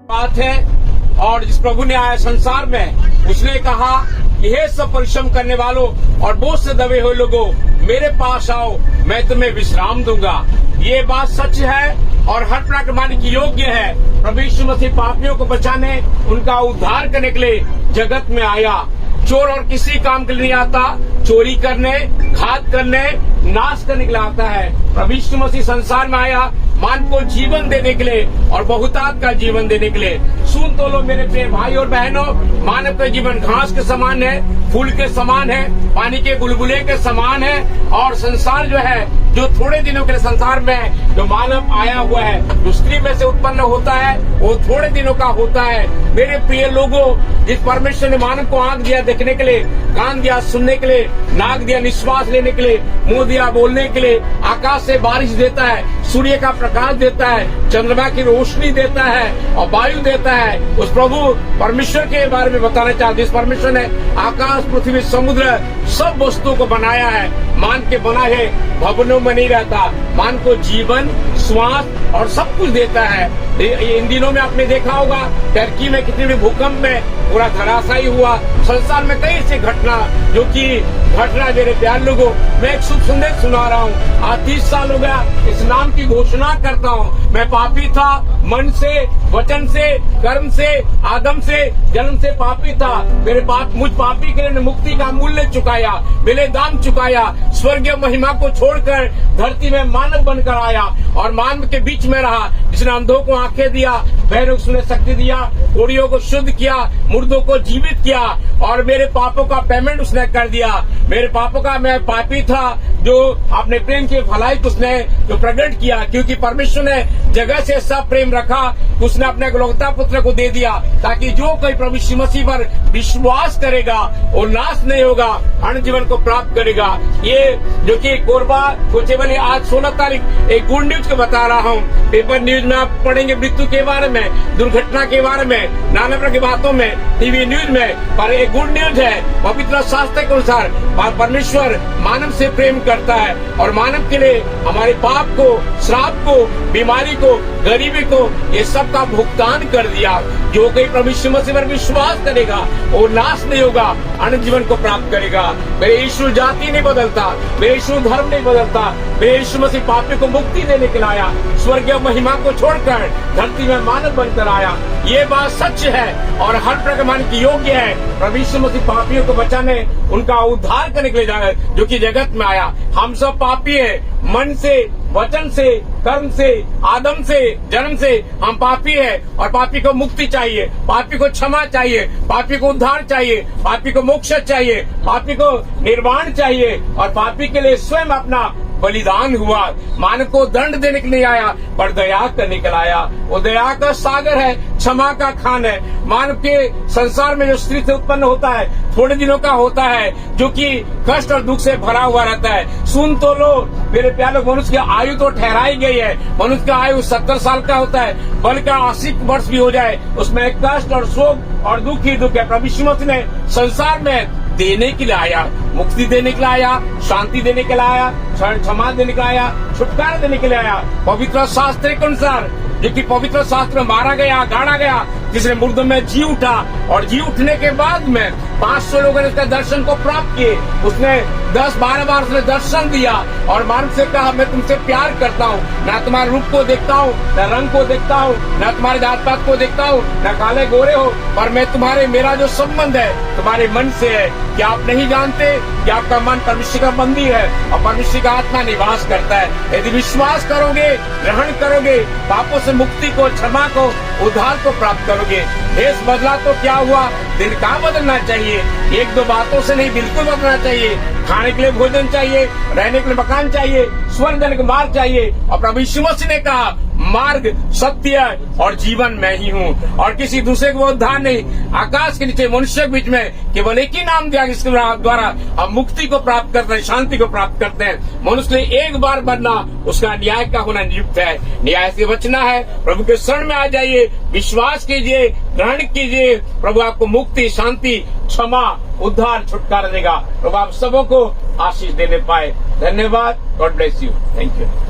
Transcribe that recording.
बात है। और जिस प्रभु ने आया संसार में, उसने कहा कि हे सब परिश्रम करने वालों और बोझ से दबे हुए लोगों, मेरे पास आओ, मैं तुम्हें विश्राम दूंगा। ये बात सच है और हर प्रकार मानने की योग्य है। प्रभु यीशु मसीह पापियों को बचाने, उनका उद्धार करने के लिए जगत में आया। चोर और किसी काम के लिए नहीं आता, चोरी करने, घात करने, नाश करने के लिए आता है। प्रभु यीशु मसीह संसार में आया मान को जीवन देने के लिए और बहुतायत का जीवन देने के लिए। सुन तो लो मेरे प्रिय भाई और बहनों, मानव का जीवन घास के समान है, फूल के समान है, पानी के बुलबुले के समान है। और संसार जो है, जो थोड़े दिनों के लिए संसार में जो मानव आया हुआ है, जो स्त्री में से उत्पन्न होता है, वो थोड़े दिनों का होता है। मेरे प्रिय लोगों, जिस परमेश्वर ने मानव को आंख दिया देखने के लिए, कान दिया सुनने के लिए, नाक दिया निश्वास लेने के लिए, मुंह दिया बोलने के लिए, आकाश से बारिश देता है, सूर्य का प्रकाश देता है, चंद्रमा की रोशनी देता है और वायु देता है, उस प्रभु परमेश्वर के बारे में बताना चाहते। इस परमेश्वर ने आकाश, पृथ्वी, समुद्र सब वस्तुओं को बनाया है। मान के बना है, भवनों में नहीं रहता। मान को जीवन, श्वास और सब कुछ देता है। इन दिनों में आपने देखा होगा टर्की में कितने भी भूकंप में पूरा धराशायी हुआ। संसार में कई ऐसी घटना जो कि घटना मेरे प्यार लोगों, मैं एक शुभ संदेश सुना रहा हूँ। आज 30 साल हो गया इस नाम की घोषणा करता हूँ। मैं पापी था, मन से, वचन से, कर्म से, आदम से, जन्म से पापी था। मुझ पापी के लिए मुक्ति का मूल्य चुकाया, मेरे दाम चुकाया, स्वर्गीय महिमा को छोड़कर धरती में मानव बनकर आया और मानव के बीच में रहा। जिसने अंधों को आंखें दिया, बहरों को उसने शक्ति दिया, कोड़ियों को शुद्ध किया, मुर्दों को जीवित किया और मेरे पापों का पेमेंट उसने कर दिया। मेरे पापों का, मैं पापी था, जो अपने प्रेम की भलाई को उसने जो प्रकट किया, क्योंकि परमेश्वर ने जगह से सब प्रेम रखा, उसने अपने इकलौता पुत्र को दे दिया ताकि जो कोई प्रभु यीशु मसीह पर विश्वास करेगा वो नाश नहीं होगा, अनंत जीवन को प्राप्त करेगा। ये जो कि कोरबा कोचेबली आज 16 तारीख एक गुड न्यूज को बता रहा हूँ। पेपर न्यूज में आप पढ़ेंगे मृत्यु के बारे में, दुर्घटना के बारे में, नाना प्रकार की बातों में, टीवी न्यूज में, पर एक गुड न्यूज है। पवित्र शास्त्र के अनुसार परमेश्वर मानव से प्रेम करता है और मानव के लिए हमारे पाप को, श्राप को, बीमारी को, गरीबी को, ये सब का भुगतान कर दिया। जो कोई प्रभु यीशु मसीह पर विश्वास करेगा वो नाश नहीं होगा, अनंत जीवन को प्राप्त करेगा। मेरे यीशु जाति नहीं बदलता, मेरे यीशु धर्म नहीं बदलता। मेरे यीशु मसीह पापी को मुक्ति देने के लिए आया, स्वर्गीय महिमा को छोड़कर धरती में मानव बनकर आया। ये बात सच है और हर प्रकार मानने की योग्य है। प्रभु यीशु मसीह पापियों को बचाने, उनका उद्धार करने के लिए जाए, जो कि जगत में आया। हम सब पापी है, मन से, वचन से, कर्म से, आदम से, जन्म से हम पापी है और पापी को मुक्ति चाहिए, पापी को क्षमा चाहिए, पापी को उद्धार चाहिए, पापी को मोक्ष चाहिए, पापी को निर्वाण चाहिए और पापी के लिए स्वयं अपना बलिदान हुआ। मानव को दंड देने के लिए आया पर दया करने के लिए आया। वो दया का सागर है, क्षमा का खान है। मानव के संसार में जो स्त्री से उत्पन्न होता है थोड़े दिनों का होता है, जो कि कष्ट और दुख से भरा हुआ रहता है। सुन तो लो मेरे प्यारे, मनुष्य की आयु तो ठहराई गई है। मनुष्य का आयु 70 साल का होता है, बल्कि 80 वर्ष भी हो जाए उसमें कष्ट और शोक और दुख ही दुख है। प्रभु यीशु मसीह ने संसार में देने के लिए आया, मुक्ति देने के लिए आया, शांति देने के लिए आया, क्षमा देने के लिए आया, छुटकारा देने के लिए आया। पवित्र शास्त्र के अनुसार, जो कि पवित्र शास्त्र में मारा गया, गाड़ा गया, जिसने मुर्दों में जी उठा और जी उठने के बाद में 500 लोगों ने उसके दर्शन को प्राप्त किए। उसने 10-12 बार उसने दर्शन दिया और मानव से कहा मैं तुमसे प्यार करता हूँ, न तुम्हारे रूप को देखता हूँ, न रंग को देखता हूँ, न तुम्हारे जात पात को देखता हूँ, न काले गोरे हो, पर मैं मेरा जो संबंध है तुम्हारे मन से है। क्या आप नहीं जानते कि आपका मन परमेश्वर का मंदिर है और परमेश्वर का आत्मा निवास करता है। यदि विश्वास करोगे, ग्रहण करोगे, पापों से मुक्ति को, क्षमा को, उद्धार को प्राप्त करोगे। देश बदला तो क्या हुआ, दिल का बदलना चाहिए। 1-2 बातों से नहीं, बिल्कुल बदलना चाहिए। खाने के लिए भोजन चाहिए, रहने के लिए मकान चाहिए, स्वर्ग जाने का मार्ग चाहिए। और प्रभु यीशु मसीह ने कहा मार्ग, सत्य और जीवन मैं ही हूँ और किसी दूसरे को उद्धार नहीं। आकाश के नीचे मनुष्य के बीच में केवल एक ही नाम दिया जिसके द्वारा हम मुक्ति को प्राप्त करते हैं, शांति को प्राप्त करते हैं। मनुष्य ने एक बार बनना, उसका न्याय का होना नियुक्त है। न्याय से बचना है, प्रभु के शरण में आ जाइए, विश्वास कीजिए, ग्रहण कीजिए। प्रभु आपको मुक्ति, शांति, क्षमा, उद्धार, छुटकारा देगा। प्रभु आप सबों को आशीष देने पाए। धन्यवाद। God bless you. Thank you.